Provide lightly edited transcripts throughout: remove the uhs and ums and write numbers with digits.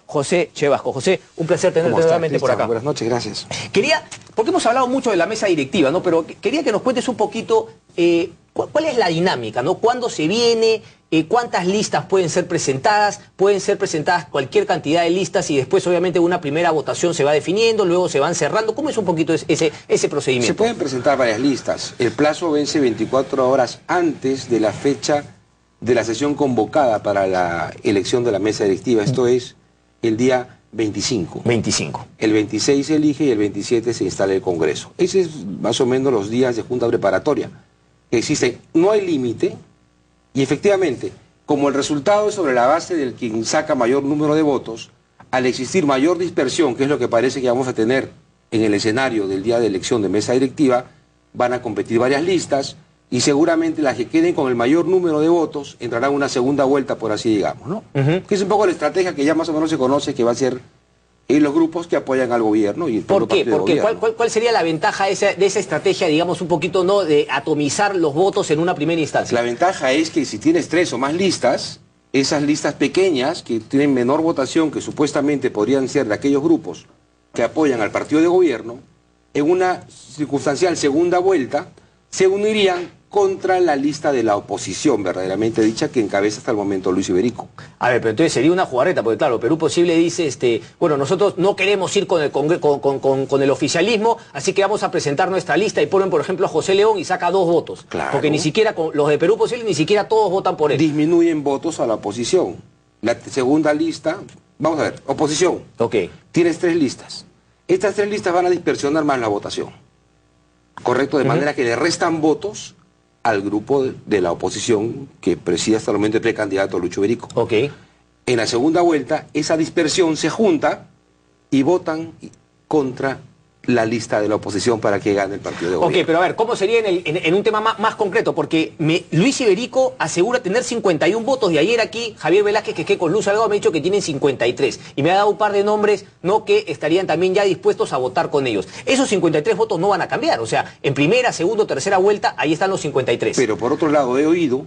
José Chevasco. José, un placer tenerte nuevamente por acá. Buenas noches, gracias. Porque hemos hablado mucho de la mesa directiva, ¿no? Pero quería que nos cuentes un poquito cuál es la dinámica, ¿no? ¿Cuándo se viene? ¿Cuántas listas pueden ser presentadas? Pueden ser presentadas cualquier cantidad de listas y después obviamente una primera votación se va definiendo, luego se van cerrando. ¿Cómo es un poquito ese procedimiento? Se pueden presentar varias listas. El plazo vence 24 horas antes de la fecha de la sesión convocada para la elección de la mesa directiva. Esto es el día 25. 25. El 26 se elige y el 27 se instala el Congreso. Ese es más o menos los días de junta preparatoria que existen. No hay límite y efectivamente, como el resultado es sobre la base del quien saca mayor número de votos, al existir mayor dispersión, que es lo que parece que vamos a tener en el escenario del día de elección de mesa directiva, van a competir varias listas y seguramente las que queden con el mayor número de votos entrarán en una segunda vuelta, por así digamos, ¿no? Que es un poco la estrategia que ya más o menos se conoce, que va a ser en los grupos que apoyan al gobierno. Y ¿Por qué? ¿Cuál sería la ventaja de esa estrategia, digamos, un poquito, ¿no?, de atomizar los votos en una primera instancia? La ventaja es que si tienes 3 o más listas, esas listas pequeñas que tienen menor votación, que supuestamente podrían ser de aquellos grupos que apoyan al partido de gobierno, en una circunstancial segunda vuelta, se unirían contra la lista de la oposición, verdaderamente dicha, que encabeza hasta el momento Luis Iberico. A ver, pero entonces sería una jugarreta, porque claro, Perú Posible dice, bueno, nosotros no queremos ir con el oficialismo, así que vamos a presentar nuestra lista y ponen, por ejemplo, a José León y saca 2 votos. Claro. Porque ni siquiera, los de Perú Posible, ni siquiera todos votan por él. Disminuyen votos a la oposición. La segunda lista, vamos a ver, oposición. Ok. Tienes 3 listas. Estas 3 listas van a dispersionar más la votación. ¿Correcto? De manera que le restan votos al grupo de la oposición que preside hasta el momento el precandidato Lucho Iberico. Ok. En la segunda vuelta, esa dispersión se junta y votan contra la lista de la oposición para que gane el partido de gobierno. Ok, pero a ver, ¿cómo sería en un tema más concreto? Porque Luis Iberico asegura tener 51 votos, y ayer aquí Javier Velázquez, que con Luz Salgado, me ha dicho que tienen 53. Y me ha dado un par de nombres, ¿no?, que estarían también ya dispuestos a votar con ellos. Esos 53 votos no van a cambiar. O sea, en primera, segunda o tercera vuelta, ahí están los 53. Pero por otro lado, he oído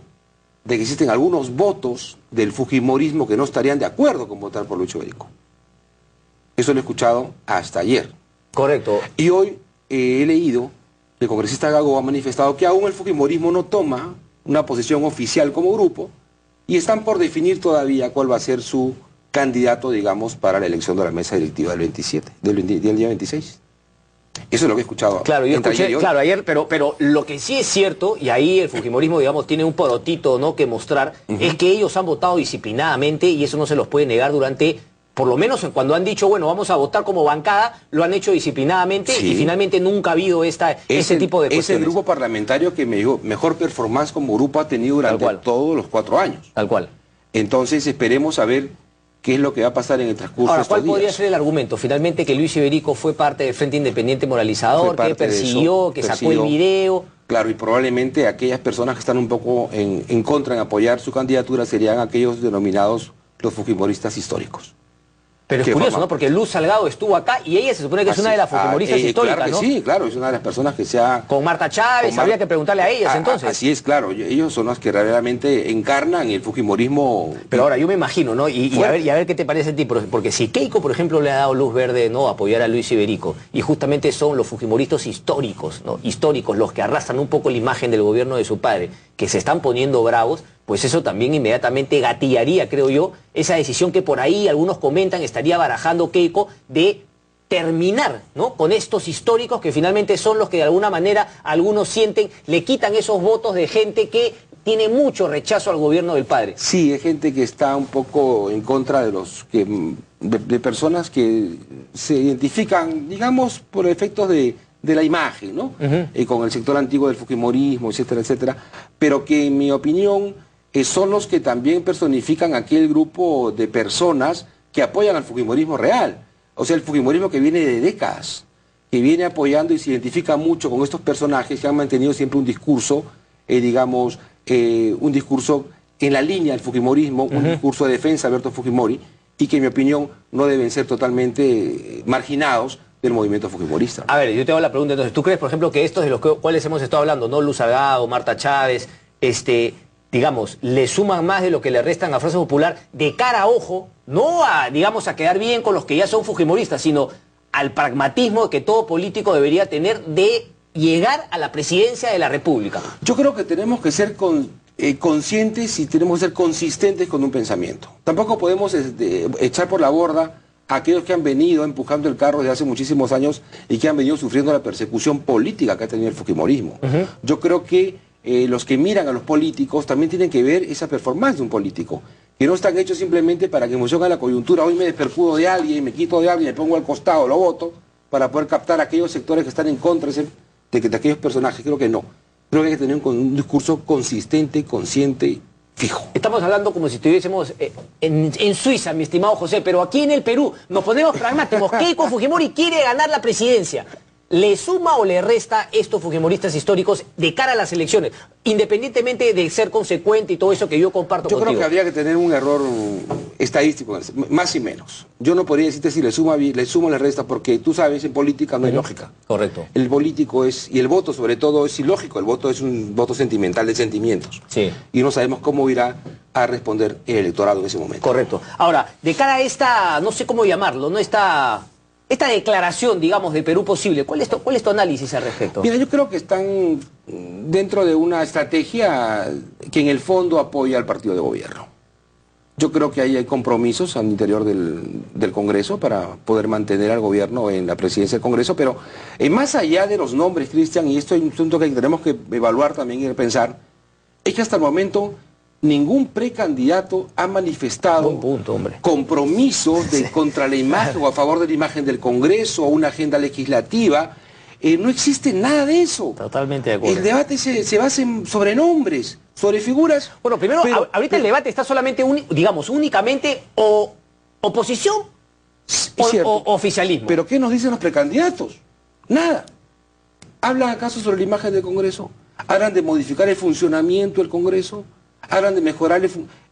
de que existen algunos votos del fujimorismo que no estarían de acuerdo con votar por Lucho Iberico. Eso lo he escuchado hasta ayer. Correcto. Y hoy he leído que el congresista Gago ha manifestado que aún el fujimorismo no toma una posición oficial como grupo y están por definir todavía cuál va a ser su candidato, digamos, para la elección de la mesa directiva del 27, del día 26. Eso es lo que he escuchado. Claro, yo escuché, claro, ayer, pero lo que sí es cierto, y ahí el fujimorismo, digamos, tiene un porotito, ¿no?, que mostrar, es que ellos han votado disciplinadamente y eso no se los puede negar durante... Por lo menos cuando han dicho, bueno, vamos a votar como bancada, lo han hecho disciplinadamente, sí. Y finalmente nunca ha habido ese tipo de cuestiones. Es el grupo parlamentario que mejor performance como grupo ha tenido durante todos los 4 años. Tal cual. Entonces esperemos a ver qué es lo que va a pasar en el transcurso de estos días. Ahora, ¿cuál podría ser el argumento? Finalmente que Luis Iberico fue parte del Frente Independiente Moralizador, que persiguió, que sacó el video. Claro, y probablemente aquellas personas que están un poco en contra, en apoyar su candidatura, serían aquellos denominados los fujimoristas históricos. Pero es curioso, ¿no? Porque Luz Salgado estuvo acá y ella se supone que es una de las fujimoristas históricas, claro que ¿no? Sí, claro, es una de las personas que se ha... Con Marta Chávez, habría que preguntarle a ellas, entonces. Así es, claro, ellos son los que realmente encarnan el fujimorismo... Pero ahora, yo me imagino, ¿no? Y a ver qué te parece a ti, porque si Keiko, por ejemplo, le ha dado luz verde, ¿no?, a apoyar a Luis Iberico, y justamente son los fujimoristas históricos, ¿no?, históricos, los que arrastran un poco la imagen del gobierno de su padre, que se están poniendo bravos, pues eso también inmediatamente gatillaría, creo yo, esa decisión que por ahí algunos comentan estaría barajando Keiko de terminar, ¿no?, con estos históricos que finalmente son los que de alguna manera algunos sienten, le quitan esos votos de gente que tiene mucho rechazo al gobierno del padre. Sí, es gente que está un poco en contra de personas que se identifican, digamos, por efectos de la imagen, ¿no? Con el sector antiguo del fujimorismo, etcétera, etcétera, pero que en mi opinión son los que también personifican aquel grupo de personas que apoyan al fujimorismo real. O sea, el fujimorismo que viene de décadas, que viene apoyando y se identifica mucho con estos personajes que han mantenido siempre un discurso, digamos, un discurso en la línea del fujimorismo, un discurso de defensa de Alberto Fujimori, y que en mi opinión no deben ser totalmente marginados del movimiento fujimorista. A ver, yo te hago la pregunta entonces, ¿tú crees, por ejemplo, que estos de los cuales hemos estado hablando, ¿no?, Luz Salgado, Marta Chávez, digamos, le suman más de lo que le restan a Fuerza Popular de cara a ojo, no a, digamos, a quedar bien con los que ya son fujimoristas, sino al pragmatismo que todo político debería tener de llegar a la presidencia de la República? Yo creo que tenemos que ser conscientes y tenemos que ser consistentes con un pensamiento. Tampoco podemos echar por la borda a aquellos que han venido empujando el carro desde hace muchísimos años y que han venido sufriendo la persecución política que ha tenido el fujimorismo. Yo creo que los que miran a los políticos también tienen que ver esa performance de un político, que no están hechos simplemente para que en función a la coyuntura, hoy me despercudo de alguien, me quito de alguien, me pongo al costado, lo voto, para poder captar a aquellos sectores que están en contra de aquellos personajes. Creo que no. Creo que hay que tener un discurso consistente, consciente, fijo. Estamos hablando como si estuviésemos en Suiza, mi estimado José, pero aquí en el Perú nos ponemos pragmáticos. Keiko Fujimori quiere ganar la presidencia. ¿Le suma o le resta estos fujimoristas históricos de cara a las elecciones? Independientemente de ser consecuente y todo eso que yo comparto contigo. Yo creo que habría que tener un error estadístico, más y menos. Yo no podría decirte si le suma o le resta, porque tú sabes, en política no hay lógica. Correcto. El político es, y el voto sobre todo, es ilógico. El voto es un voto sentimental de sentimientos. Sí. Y no sabemos cómo irá a responder el electorado en ese momento. Correcto. Ahora, de cara a esta, no sé cómo llamarlo, ¿no? Esta declaración, digamos, de Perú Posible, ¿cuál es tu análisis al respecto? Mira, yo creo que están dentro de una estrategia que en el fondo apoya al partido de gobierno. Yo creo que ahí hay compromisos al interior del Congreso para poder mantener al gobierno en la presidencia del Congreso, pero más allá de los nombres, Cristian, y esto es un punto que tenemos que evaluar también y pensar, es que hasta el momento ningún precandidato ha manifestado compromisos contra la imagen o a favor de la imagen del Congreso o una agenda legislativa. No existe nada de eso. Totalmente de acuerdo. El debate se basa sobre nombres, sobre figuras. Bueno, primero, ahorita el debate está solamente, digamos, únicamente o oposición o oficialismo. ¿Pero qué nos dicen los precandidatos? Nada. ¿Hablan acaso sobre la imagen del Congreso? ¿Hablan de modificar el funcionamiento del Congreso? Hablan de mejorar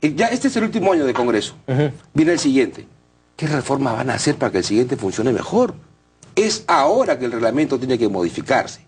ya este es el último año de Congreso. Viene el siguiente. ¿Qué reformas van a hacer para que el siguiente funcione mejor? Es ahora que el reglamento tiene que modificarse.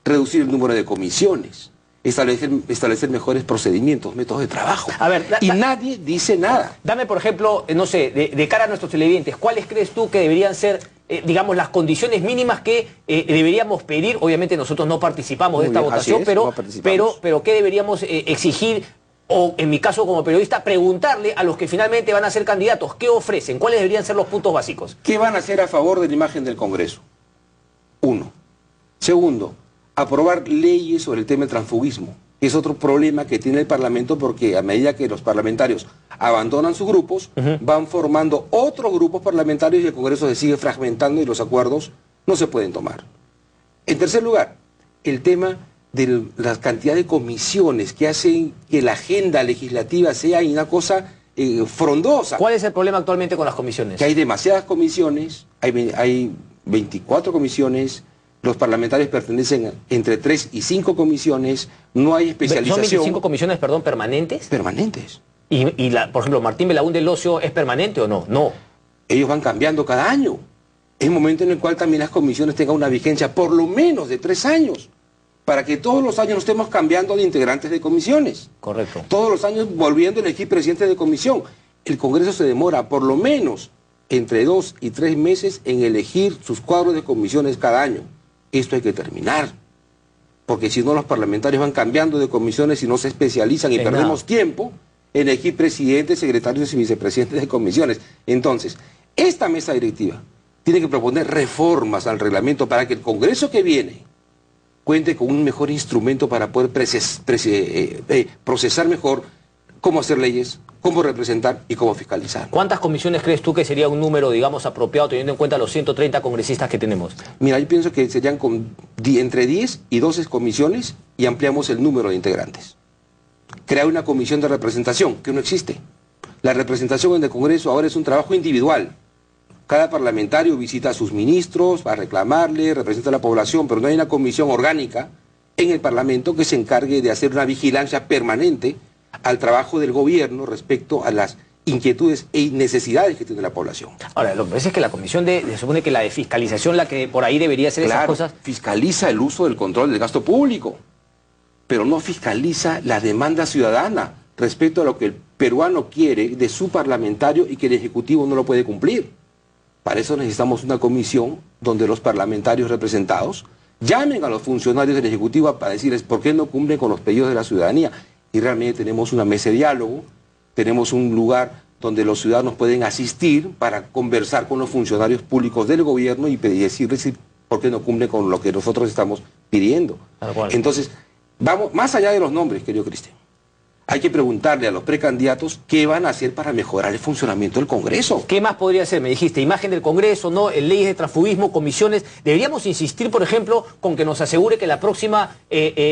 Reducir el número de comisiones. Establecer mejores procedimientos, métodos de trabajo. A ver, y nadie dice nada. Dame, por ejemplo, no sé, de cara a nuestros televidentes, ¿cuáles crees tú que deberían ser, digamos, las condiciones mínimas que deberíamos pedir? Obviamente nosotros no participamos de esta votación, pero ¿qué deberíamos exigir? O, en mi caso como periodista, preguntarle a los que finalmente van a ser candidatos, ¿qué ofrecen? ¿Cuáles deberían ser los puntos básicos? ¿Qué van a hacer a favor de la imagen del Congreso? Uno. Segundo, aprobar leyes sobre el tema del transfugismo. Es otro problema que tiene el Parlamento, porque a medida que los parlamentarios abandonan sus grupos, van formando otros grupos parlamentarios y el Congreso se sigue fragmentando y los acuerdos no se pueden tomar. En tercer lugar, el tema de la cantidad de comisiones que hacen que la agenda legislativa sea una cosa frondosa. ¿Cuál es el problema actualmente con las comisiones? Que hay demasiadas comisiones, hay 24 comisiones, los parlamentarios pertenecen entre 3 y 5 comisiones, no hay especialización. ¿Son 25 comisiones, perdón, permanentes? Permanentes. Por ejemplo, Martín Belaúnde del Ocio, ¿es permanente o no? No. Ellos van cambiando cada año. Es un momento en el cual también las comisiones tengan una vigencia por lo menos de 3 años. Para que todos los años no estemos cambiando de integrantes de comisiones. Correcto. Todos los años volviendo a elegir presidente de comisión. El Congreso se demora por lo menos entre 2 y 3 meses en elegir sus cuadros de comisiones cada año. Esto hay que terminar. Porque si no, los parlamentarios van cambiando de comisiones y no se especializan y perdemos tiempo en elegir presidentes, secretarios y vicepresidentes de comisiones. Entonces, esta mesa directiva tiene que proponer reformas al reglamento para que el Congreso que viene cuente con un mejor instrumento para poder procesar mejor cómo hacer leyes, cómo representar y cómo fiscalizar. ¿Cuántas comisiones crees tú que sería un número, digamos, apropiado teniendo en cuenta los 130 congresistas que tenemos? Mira, yo pienso que serían entre 10 y 12 comisiones y ampliamos el número de integrantes. Crear una comisión de representación, que no existe. La representación en el Congreso ahora es un trabajo individual. Cada parlamentario visita a sus ministros, va a reclamarle, representa a la población, pero no hay una comisión orgánica en el Parlamento que se encargue de hacer una vigilancia permanente al trabajo del gobierno respecto a las inquietudes e necesidades que tiene la población. Ahora, lo que pasa es que la comisión se supone que la de fiscalización, la que por ahí debería hacer esas cosas... Fiscaliza el uso del control del gasto público, pero no fiscaliza la demanda ciudadana. respecto a lo que el peruano quiere de su parlamentario y que el Ejecutivo no lo puede cumplir. Para eso necesitamos una comisión donde los parlamentarios representados llamen a los funcionarios del Ejecutivo para decirles por qué no cumplen con los pedidos de la ciudadanía. Y realmente tenemos una mesa de diálogo, tenemos un lugar donde los ciudadanos pueden asistir para conversar con los funcionarios públicos del gobierno y decirles por qué no cumplen con lo que nosotros estamos pidiendo. Entonces, vamos más allá de los nombres, querido Cristian. Hay que preguntarle a los precandidatos qué van a hacer para mejorar el funcionamiento del Congreso. ¿Qué más podría hacer? Me dijiste, imagen del Congreso, ¿no? Leyes de transfugismo, comisiones. Deberíamos insistir, por ejemplo, con que nos asegure que la próxima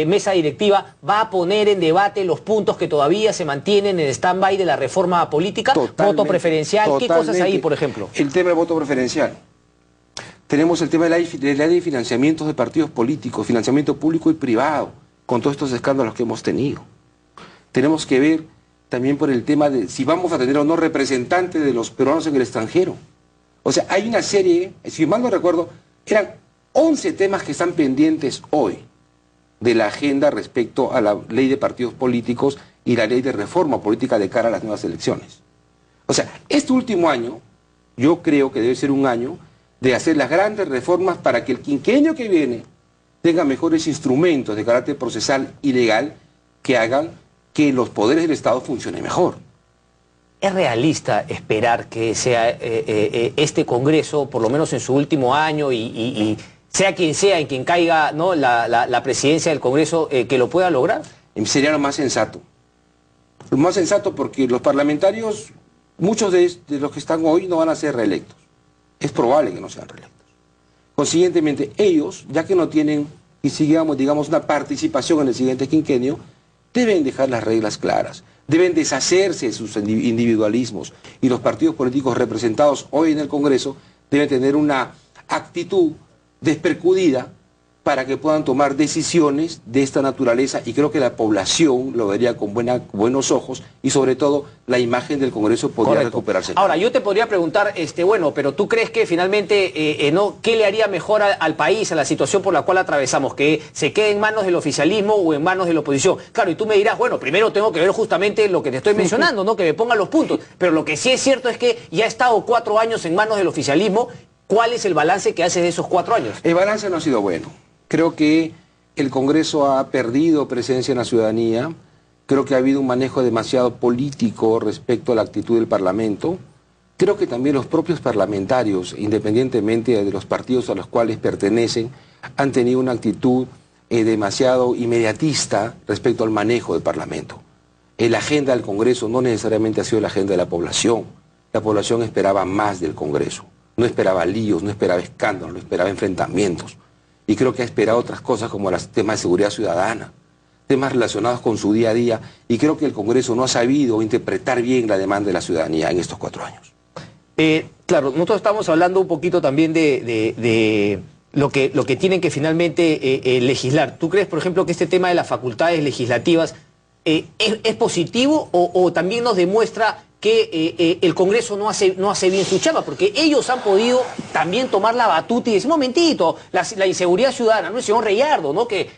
mesa directiva va a poner en debate los puntos que todavía se mantienen en stand-by de la reforma política. Voto preferencial, ¿qué cosas hay, por ejemplo? El tema del voto preferencial. Tenemos el tema de la ley de financiamientos de partidos políticos, financiamiento público y privado, con todos estos escándalos que hemos tenido. Tenemos que ver también por el tema de si vamos a tener o no representantes de los peruanos en el extranjero. O sea, hay una serie, si mal no recuerdo, eran 11 temas que están pendientes hoy de la agenda respecto a la ley de partidos políticos y la ley de reforma política de cara a las nuevas elecciones. O sea, este último año, yo creo que debe ser un año de hacer las grandes reformas para que el quinquenio que viene tenga mejores instrumentos de carácter procesal y legal que hagan que los poderes del Estado funcionen mejor. ¿Es realista esperar que sea este Congreso, por lo menos en su último año, y sea quien sea en quien caiga, ¿no?, la presidencia del Congreso, que lo pueda lograr? Sería lo más sensato. Lo más sensato porque los parlamentarios, muchos de los que están hoy no van a ser reelectos. Es probable que no sean reelectos. Consiguientemente, ellos, ya que no tienen, y sigamos, digamos, una participación en el siguiente quinquenio, deben dejar las reglas claras, deben deshacerse de sus individualismos y los partidos políticos representados hoy en el Congreso deben tener una actitud despercudida para que puedan tomar decisiones de esta naturaleza y creo que la población lo vería con buenos ojos y sobre todo la imagen del Congreso podría recuperarse. Ahora, yo te podría preguntar, bueno, pero ¿tú crees que finalmente, qué le haría mejor al país, a la situación por la cual atravesamos? ¿Que se quede en manos del oficialismo o en manos de la oposición? Claro, y tú me dirás, bueno, primero tengo que ver justamente lo que te estoy mencionando, ¿no? Que me pongan los puntos. Pero lo que sí es cierto es que ya ha estado 4 años en manos del oficialismo. ¿Cuál es el balance que hace de esos 4 años? El balance no ha sido bueno. Creo que el Congreso ha perdido presencia en la ciudadanía, creo que ha habido un manejo demasiado político respecto a la actitud del Parlamento, creo que también los propios parlamentarios, independientemente de los partidos a los cuales pertenecen, han tenido una actitud demasiado inmediatista respecto al manejo del Parlamento. La agenda del Congreso no necesariamente ha sido la agenda de la población esperaba más del Congreso, no esperaba líos, no esperaba escándalos, no esperaba enfrentamientos. Y creo que ha esperado otras cosas como los temas de seguridad ciudadana, temas relacionados con su día a día, y creo que el Congreso no ha sabido interpretar bien la demanda de la ciudadanía en estos 4 años. Claro, nosotros estamos hablando un poquito también de lo que tienen que finalmente legislar. ¿Tú crees, por ejemplo, que este tema de las facultades legislativas es positivo o también nos demuestra que el Congreso no hace bien su chamba? Porque ellos han podido también tomar la batuta y decir, un momentito, la inseguridad ciudadana, ¿no? El señor Reyardo, ¿no? Que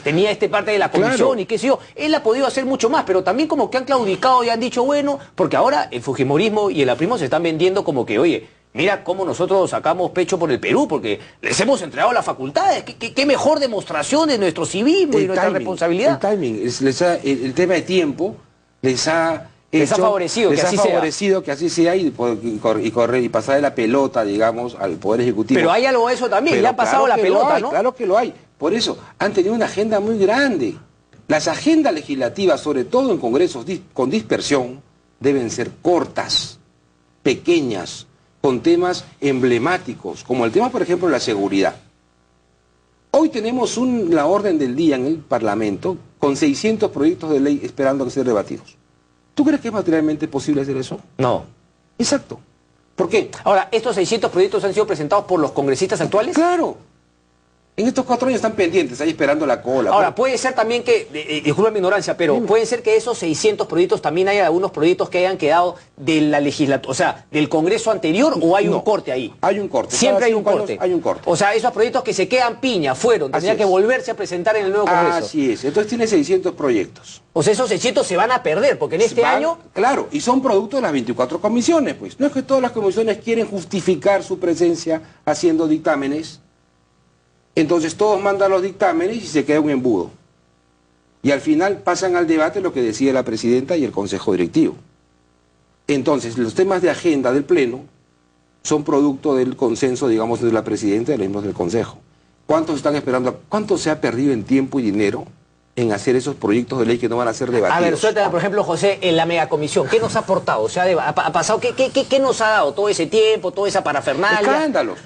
tenía parte de la comisión, claro, y qué sé yo, él ha podido hacer mucho más, pero también como que han claudicado y han dicho, bueno, porque ahora el fujimorismo y el aprismo se están vendiendo como que, oye, mira cómo nosotros sacamos pecho por el Perú, porque les hemos entregado las facultades. ¿Qué mejor demostración de nuestro civismo y nuestra responsabilidad? El timing, el tema de tiempo les ha favorecido que así sea y correr y pasar de la pelota, digamos, al Poder Ejecutivo. Pero hay algo de eso también, le ha pasado la pelota, ¿no? Claro que lo hay. Por eso, han tenido una agenda muy grande. Las agendas legislativas, sobre todo en congresos con dispersión, deben ser cortas, pequeñas, con temas emblemáticos, como el tema, por ejemplo, de la seguridad. Hoy tenemos la orden del día en el Parlamento con 600 proyectos de ley esperando que sean debatidos. ¿Tú crees que es materialmente posible hacer eso? No. Exacto. ¿Por qué? Ahora, ¿estos 600 proyectos han sido presentados por los congresistas actuales? Claro. En estos 4 años están pendientes, ahí esperando la cola. Ahora, puede ser también que, disculpa mi ignorancia, pero puede ser que esos 600 proyectos también haya algunos proyectos que hayan quedado de la legislatura, o sea, del Congreso anterior, o hay un corte ahí. Hay un corte. Siempre hay un corte. Hay un corte. O sea, esos proyectos que se quedan piña, tendría que volverse a presentar en el nuevo Congreso. Así es, entonces tiene 600 proyectos. O sea, esos 600 se van a perder, porque en este año... Claro, y son producto de las 24 comisiones, pues. No es que todas las comisiones quieren justificar su presencia haciendo dictámenes. Entonces todos mandan los dictámenes y se queda un embudo. Y al final pasan al debate lo que decide la presidenta y el consejo directivo. Entonces los temas de agenda del pleno son producto del consenso, digamos, de la presidenta y de los miembros del consejo. ¿Cuántos están esperando? ¿Cuánto se ha perdido en tiempo y dinero en hacer esos proyectos de ley que no van a ser debatidos? A ver, suéltame, por ejemplo, José, en la megacomisión, ¿qué nos ha aportado? O sea, ha pasado, ¿qué nos ha dado todo ese tiempo, toda esa parafernalia? Escándalos.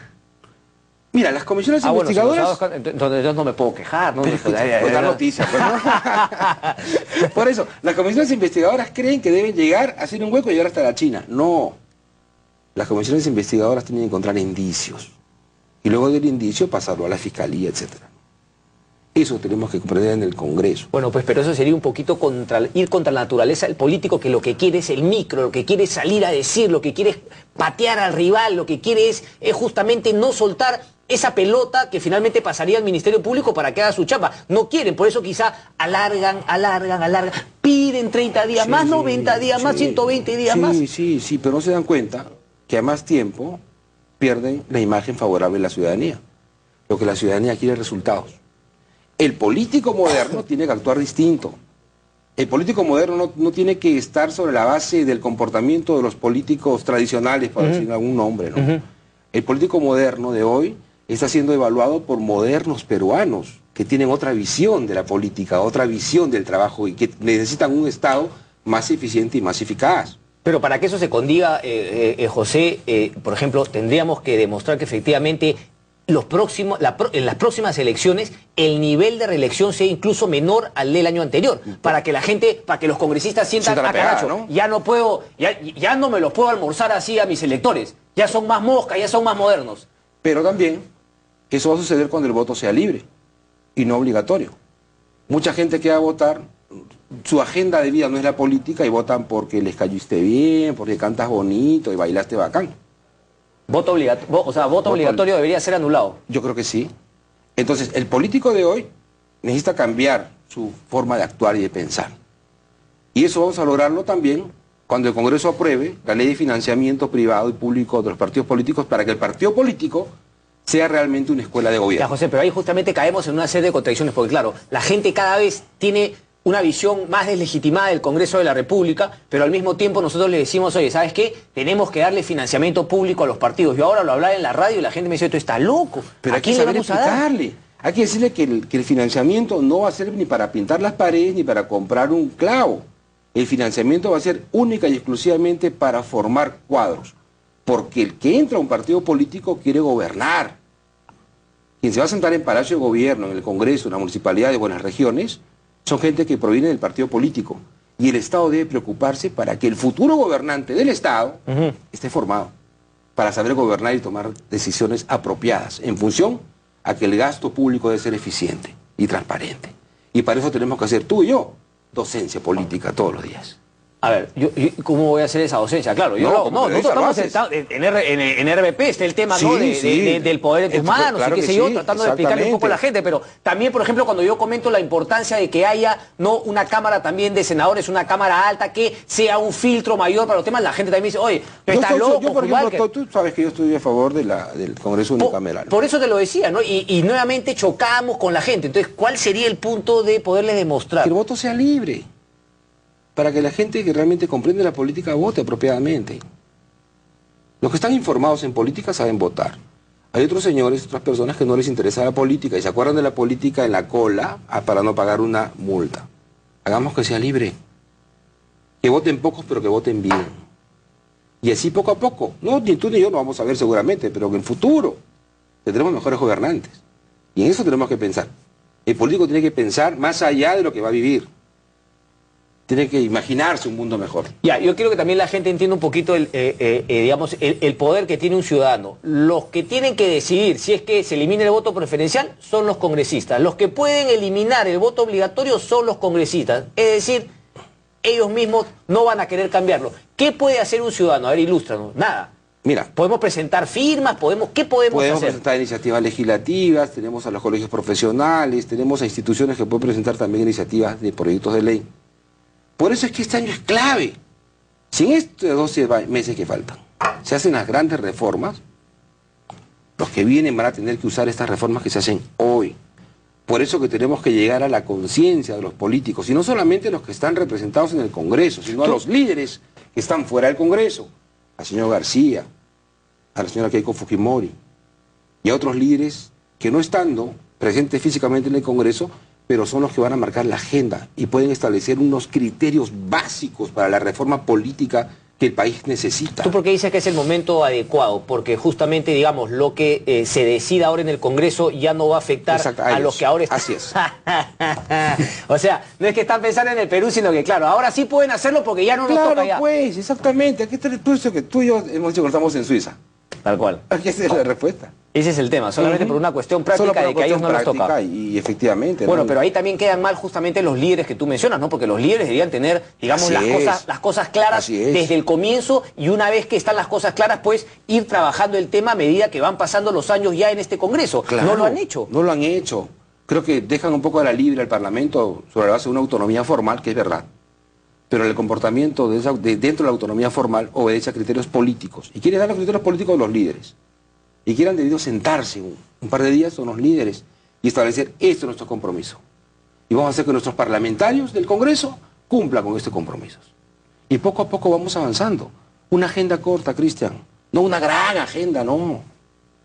Mira, las comisiones investigadoras... Bueno, entonces yo no me puedo quejar, ¿no? Pues noticia, pues, ¿no? Por eso, las comisiones investigadoras creen que deben llegar a hacer un hueco y llegar hasta la China. No. Las comisiones investigadoras tienen que encontrar indicios. Y luego del indicio pasarlo a la fiscalía, etcétera. Eso tenemos que comprender en el Congreso. Bueno, pues pero eso sería un poquito ir contra la naturaleza del político, que lo que quiere es el micro, lo que quiere es salir a decir, lo que quiere es patear al rival, lo que quiere es justamente no soltar esa pelota que finalmente pasaría al Ministerio Público para que haga su chamba. No quieren, por eso quizá alargan, piden 30 días más, 90 días más, 120 días más. Sí, pero no se dan cuenta que a más tiempo pierden la imagen favorable de la ciudadanía. Lo que la ciudadanía quiere es resultados. El político moderno tiene que actuar distinto. El político moderno no tiene que estar sobre la base del comportamiento de los políticos tradicionales, para decir algún nombre, ¿no? El político moderno de hoy está siendo evaluado por modernos peruanos que tienen otra visión de la política, otra visión del trabajo y que necesitan un Estado más eficiente y más eficaz. Pero para que eso se condiga, José, por ejemplo, tendríamos que demostrar que efectivamente en las próximas elecciones el nivel de reelección sea incluso menor al del año anterior, para que la gente, para que los congresistas sientan, caracho, ¿no? Ya no me los puedo almorzar así a mis electores, ya son más moscas, ya son más modernos. Pero también eso va a suceder cuando el voto sea libre y no obligatorio. Mucha gente que va a votar, su agenda de vida no es la política y votan porque les caíste bien, porque cantas bonito y bailaste bacán. Voto obligatorio debería ser anulado. Yo creo que sí. Entonces, el político de hoy necesita cambiar su forma de actuar y de pensar. Y eso vamos a lograrlo también cuando el Congreso apruebe la ley de financiamiento privado y público de los partidos políticos para que el partido político sea realmente una escuela de gobierno. Ya, José, pero ahí justamente caemos en una serie de contradicciones, porque claro, la gente cada vez tiene una visión más deslegitimada del Congreso de la República, pero al mismo tiempo nosotros le decimos, oye, ¿sabes qué? Tenemos que darle financiamiento público a los partidos. Yo ahora lo hablaba en la radio y la gente me dice, tú estás loco. Pero hay que saber explicarle. Hay que decirle que el financiamiento no va a ser ni para pintar las paredes ni para comprar un clavo. El financiamiento va a ser única y exclusivamente para formar cuadros. Porque el que entra a un partido político quiere gobernar. Quien se va a sentar en Palacio de Gobierno, en el Congreso, en la Municipalidad de buenas regiones, son gente que proviene del partido político. Y el Estado debe preocuparse para que el futuro gobernante del Estado esté formado, para saber gobernar y tomar decisiones apropiadas, en función a que el gasto público debe ser eficiente y transparente. Y para eso tenemos que hacer tú y yo docencia política todos los días. A ver, ¿cómo voy a hacer esa docencia? Claro, nosotros estamos en RBP, está el tema, ¿no? Del poder humano, claro qué sé yo, tratando de explicarle un poco a la gente, pero también, por ejemplo, cuando yo comento la importancia de que haya una cámara también de senadores, una cámara alta, que sea un filtro mayor para los temas, la gente también me dice, oye, tú estás loco. Yo, por ejemplo, tú sabes que yo estoy a favor del Congreso unicameral. Por eso te lo decía, ¿no? Y nuevamente chocamos con la gente. Entonces, ¿cuál sería el punto de poderle demostrar? Que el voto sea libre, para que la gente que realmente comprende la política vote apropiadamente. Los que están informados en política saben votar. Hay otros señores, otras personas que no les interesa la política y se acuerdan de la política en la cola para no pagar una multa. Hagamos que sea libre. Que voten pocos, pero que voten bien. Y así poco a poco. No, ni tú ni yo lo vamos a ver seguramente, pero en el futuro tendremos mejores gobernantes. Y en eso tenemos que pensar. El político tiene que pensar más allá de lo que va a vivir. tiene que imaginarse un mundo mejor. Ya, yo quiero que también la gente entienda un poquito digamos, el poder que tiene un ciudadano. Los que tienen que decidir si es que se elimina el voto preferencial son los congresistas. Los que pueden eliminar el voto obligatorio son los congresistas. Es decir, ellos mismos no van a querer cambiarlo. ¿Qué puede hacer un ciudadano? A ver, ilústranos. Nada. Mira, podemos presentar firmas, ¿qué podemos hacer? Presentar iniciativas legislativas, tenemos a los colegios profesionales, tenemos a instituciones que pueden presentar también iniciativas de proyectos de ley. Por eso es que este año es clave. Si en estos 12 meses que faltan se hacen las grandes reformas, los que vienen van a tener que usar estas reformas que se hacen hoy. Por eso que tenemos que llegar a la conciencia de los políticos, y no solamente los que están representados en el Congreso, sino a los líderes que están fuera del Congreso, al señor García, a la señora Keiko Fujimori, y a otros líderes que no estando presentes físicamente en el Congreso, pero son los que van a marcar la agenda y pueden establecer unos criterios básicos para la reforma política que el país necesita. ¿Tú por qué dices que es el momento adecuado? Porque justamente, digamos, lo que se decida ahora en el Congreso ya no va a afectar a los que ahora están... Así es. O sea, no es que están pensando en el Perú, sino que, claro, ahora sí pueden hacerlo porque ya no nos toca ya. Claro, pues, exactamente. Aquí está el estudio que tú y yo hemos dicho que estamos en Suiza. Tal cual. Aquí esa es la respuesta. Ese es el tema, solamente por una cuestión práctica de que a ellos no les toca. Y efectivamente. Bueno, ¿no? pero ahí también quedan mal justamente los líderes que tú mencionas, ¿no? Porque los líderes deberían tener, digamos, las cosas claras desde el comienzo, y una vez que están las cosas claras, pues ir trabajando el tema a medida que van pasando los años ya en este Congreso. Claro, no lo han hecho. No lo han hecho. Creo que dejan un poco a la libre al Parlamento sobre la base de una autonomía formal, que es verdad. Pero el comportamiento dentro de la autonomía formal obedece a criterios políticos. Y quiere dar los criterios políticos de los líderes. Y que han debido sentarse un par de días con los líderes y establecer esto es nuestro compromiso. Y vamos a hacer que nuestros parlamentarios del Congreso cumplan con estos compromisos. Y poco a poco vamos avanzando. Una agenda corta, Cristian. No una gran agenda, no.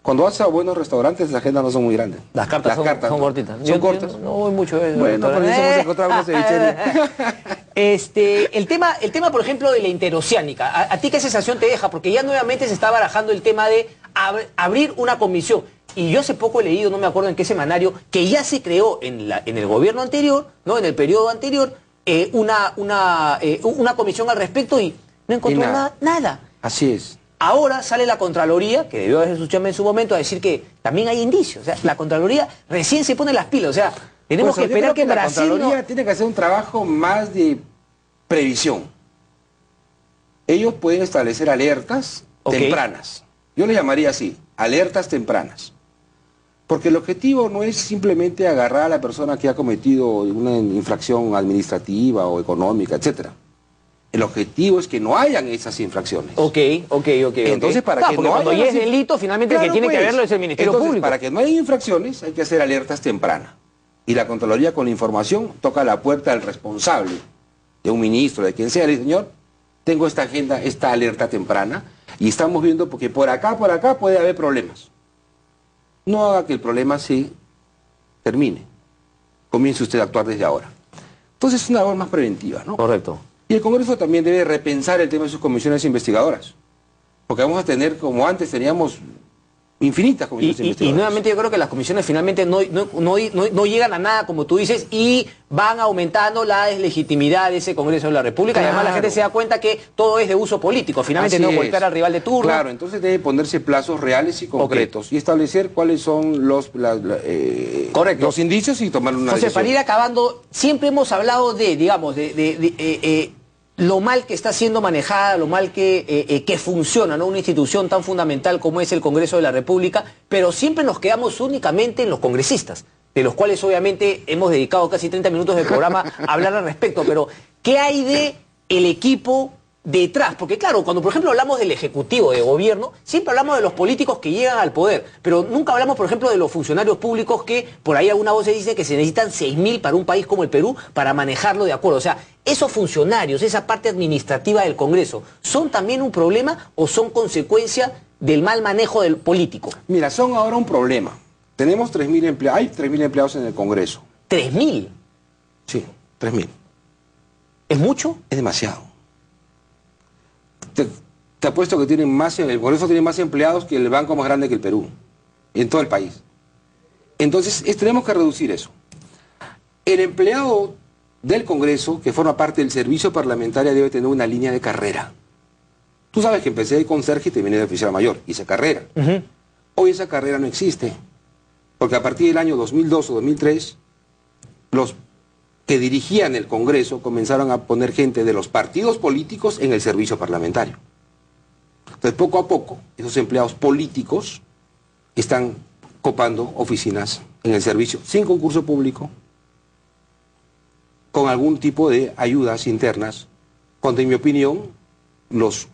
Cuando vas a buenos restaurantes, las agendas no son muy grandes. Las cartas son cortitas. Son cortas. Yo no voy mucho a eso. Bueno, por eso hemos encontrado una cevichería. El tema, por ejemplo, de la interoceánica, ¿a ti qué sensación te deja? Porque ya nuevamente se está barajando el tema de abrir una comisión. Y yo hace poco he leído, no me acuerdo en qué semanario, que ya se creó en el gobierno anterior, ¿no? En el periodo anterior, una comisión al respecto y no encontró nada. Así es. Ahora sale la Contraloría, que debió haber escuchado en su momento, a decir que también hay indicios. O sea, la Contraloría recién se pone las pilas. O sea, tenemos que esperar que Brasil... La Contraloría tiene que hacer un trabajo más de previsión. Ellos pueden establecer alertas tempranas. Yo le llamaría así, alertas tempranas. Porque el objetivo no es simplemente agarrar a la persona que ha cometido una infracción administrativa o económica, etcétera. El objetivo es que no hayan esas infracciones. Ok. Entonces, para que no cuando ya es delito, finalmente el que tiene que verlo es el Ministerio Público. Para que no haya infracciones, hay que hacer alertas tempranas. Y la Contraloría, con la información, toca la puerta al responsable, de un ministro, de quien sea, le dice, señor, tengo esta agenda, esta alerta temprana, y estamos viendo porque por acá puede haber problemas. No haga que el problema se termine. Comience usted a actuar desde ahora. Entonces es una labor más preventiva, ¿no? Correcto. Y el Congreso también debe repensar el tema de sus comisiones investigadoras. Porque vamos a tener, como antes teníamos, infinitas comisiones investigadoras. Y nuevamente yo creo que las comisiones finalmente no llegan a nada, como tú dices, y van aumentando la deslegitimidad de ese Congreso de la República. Claro. Y además la gente se da cuenta que todo es de uso político. Finalmente no golpear al rival de turno. Claro, entonces debe ponerse plazos reales y concretos y establecer cuáles son los indicios y tomar una decisión. Para ir acabando, siempre hemos hablado de, digamos, lo mal que está siendo manejada, lo mal que funciona, ¿no? Una institución tan fundamental como es el Congreso de la República, pero siempre nos quedamos únicamente en los congresistas, de los cuales obviamente hemos dedicado casi 30 minutos del programa a hablar al respecto, pero ¿qué hay de el equipo detrás? Porque claro, cuando por ejemplo hablamos del Ejecutivo, de gobierno, siempre hablamos de los políticos que llegan al poder, pero nunca hablamos, por ejemplo, de los funcionarios públicos que por ahí alguna voz se dice que se necesitan 6.000 para un país como el Perú para manejarlo de acuerdo. O sea, esos funcionarios, esa parte administrativa del Congreso, ¿son también un problema o son consecuencia del mal manejo del político? Mira, son ahora un problema. Tenemos 3.000 empleados, hay 3.000 empleados en el Congreso. ¿3.000? Sí, 3.000. ¿Es mucho? Es demasiado. Te apuesto que tienen más, el Congreso tiene más empleados que el banco más grande que el Perú, en todo el país. Entonces, tenemos que reducir eso. El empleado del Congreso que forma parte del servicio parlamentario debe tener una línea de carrera. Tú sabes que empecé de conserje y terminé de oficial mayor, hice carrera. Hoy esa carrera no existe, porque a partir del año 2002 o 2003, los que dirigían el Congreso comenzaron a poner gente de los partidos políticos en el servicio parlamentario. Entonces, poco a poco, esos empleados políticos están copando oficinas en el servicio sin concurso público, con algún tipo de ayudas internas, cuando en mi opinión los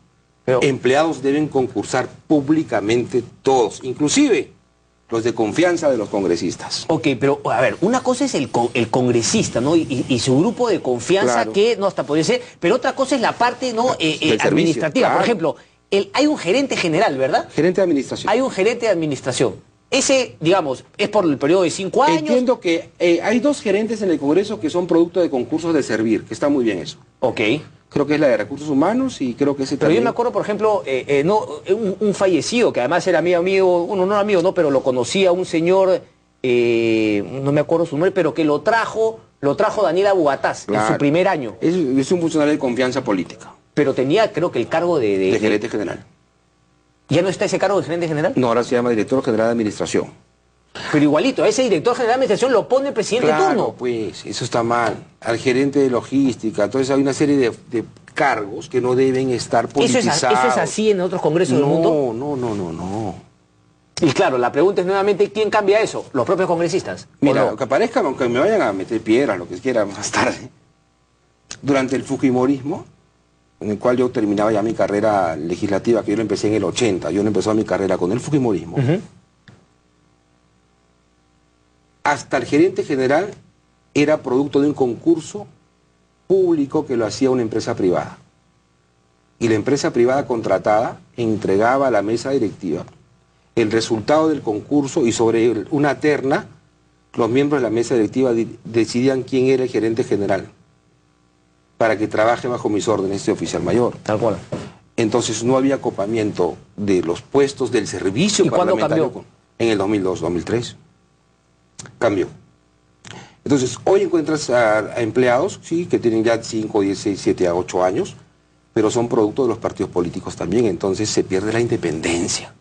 empleados deben concursar públicamente todos, inclusive los de confianza de los congresistas. Ok, pero a ver, una cosa es el congresista, ¿no? Y su grupo de confianza, claro, que no hasta podría ser, pero otra cosa es la parte, ¿no? Administrativa. Claro. Por ejemplo, hay un gerente general, ¿verdad? Gerente de administración. Hay un gerente de administración. Ese, digamos, es por el periodo de 5 años. Entiendo que hay 2 gerentes en el Congreso que son producto de concursos de servir, que está muy bien eso. Ok. Creo que es la de Recursos Humanos y creo que ese pero también... Pero yo me acuerdo, por ejemplo, un fallecido, que además era amigo, uno no era amigo, no, pero lo conocía un señor, no me acuerdo su nombre, pero que lo trajo Daniel Abugataz, claro, en su primer año. Es un funcionario de confianza política. Pero tenía, creo que el cargo de gerente general. ¿Ya no está ese cargo de gerente general? No, ahora se llama director general de administración. Pero igualito, a ese director general de administración lo pone el presidente de turno. Pues, eso está mal. Al gerente de logística, entonces hay una serie de cargos que no deben estar politizados. ¿Eso es así en otros congresos del mundo? No. Y claro, la pregunta es nuevamente, ¿quién cambia eso? ¿Los propios congresistas? Mira, que aparezcan, aunque me vayan a meter piedras, lo que quieran más tarde. Durante el fujimorismo, en el cual yo terminaba ya mi carrera legislativa, que yo lo empecé en el 80, yo no empecé mi carrera con el fujimorismo. Hasta el gerente general era producto de un concurso público que lo hacía una empresa privada. Y la empresa privada contratada entregaba a la mesa directiva el resultado del concurso y sobre una terna los miembros de la mesa directiva decidían quién era el gerente general para que trabaje bajo mis órdenes de oficial mayor. Tal cual. Entonces no había acopamiento de los puestos del servicio parlamentario. ¿Cuándo cambió? En el 2002, 2003. Cambió. Entonces, hoy encuentras a empleados, sí, que tienen ya 5, 10, 6, 7 a 8 años, pero son producto de los partidos políticos también, entonces se pierde la independencia.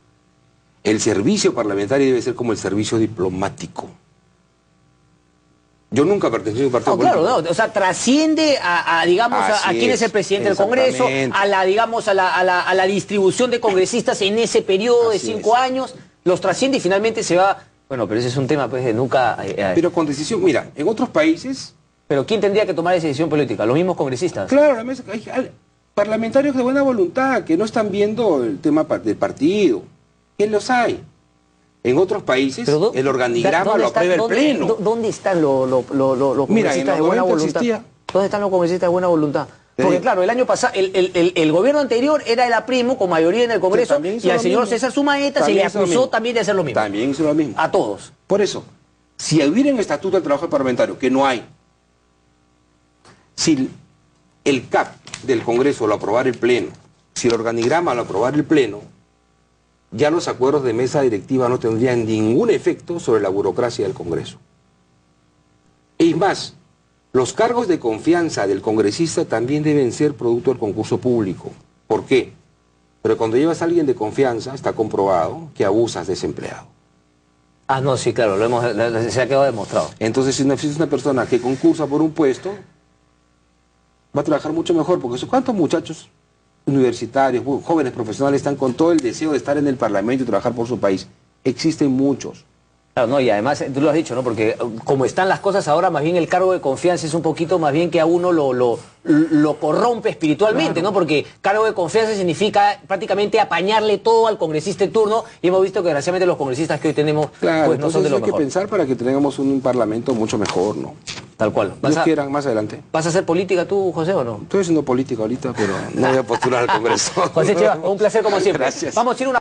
El servicio parlamentario debe ser como el servicio diplomático. Yo nunca pertenecí a un partido político. Claro, no, o sea, trasciende digamos, a quién es el presidente del Congreso, digamos, a la distribución de congresistas en ese periodo de 5 años, los trasciende y finalmente se va... Bueno, pero ese es un tema, pues, de nunca... Pero con decisión, mira, en otros países... ¿Pero quién tendría que tomar esa decisión política? ¿Los mismos congresistas? Claro, hay parlamentarios de buena voluntad que no están viendo el tema del partido. ¿Qué los hay? En otros países, el organigrama lo aprueba el Pleno. ¿Dónde están los congresistas de buena voluntad? ¿Dónde están los congresistas de buena voluntad? Porque claro, el año pasado, el gobierno anterior era el aprimo con mayoría en el Congreso y al señor César Sumaeta se le acusó también de hacer lo mismo. También hizo lo mismo. A todos. Por eso, si hubiera un estatuto del trabajo parlamentario, que no hay, si el CAP del Congreso lo aprobara el Pleno, si el organigrama lo aprobara el Pleno, ya los acuerdos de mesa directiva no tendrían ningún efecto sobre la burocracia del Congreso. Es más, los cargos de confianza del congresista también deben ser producto del concurso público. ¿Por qué? Pero cuando llevas a alguien de confianza, está comprobado que abusas de ese empleado. Ah, no, sí, claro, se ha quedado demostrado. Entonces, si necesitas una persona que concursa por un puesto, va a trabajar mucho mejor, porque ¿cuántos muchachos universitarios, jóvenes profesionales están con todo el deseo de estar en el Parlamento y trabajar por su país? Existen muchos. Claro, no, y además, tú lo has dicho, ¿no? Porque como están las cosas ahora, más bien el cargo de confianza es un poquito más bien que a uno lo corrompe espiritualmente, claro, ¿no? Porque cargo de confianza significa prácticamente apañarle todo al congresista en turno, y hemos visto que desgraciadamente los congresistas que hoy tenemos, claro, pues no son de lo mejor. Hay que pensar para que tengamos un parlamento mucho mejor, ¿no? Tal cual. Dios quieran, más adelante. ¿Vas a hacer política tú, José, o no? Estoy haciendo política ahorita, pero no voy a postular al Congreso. José Cheva, un placer como siempre. Gracias. Vamos a ir una...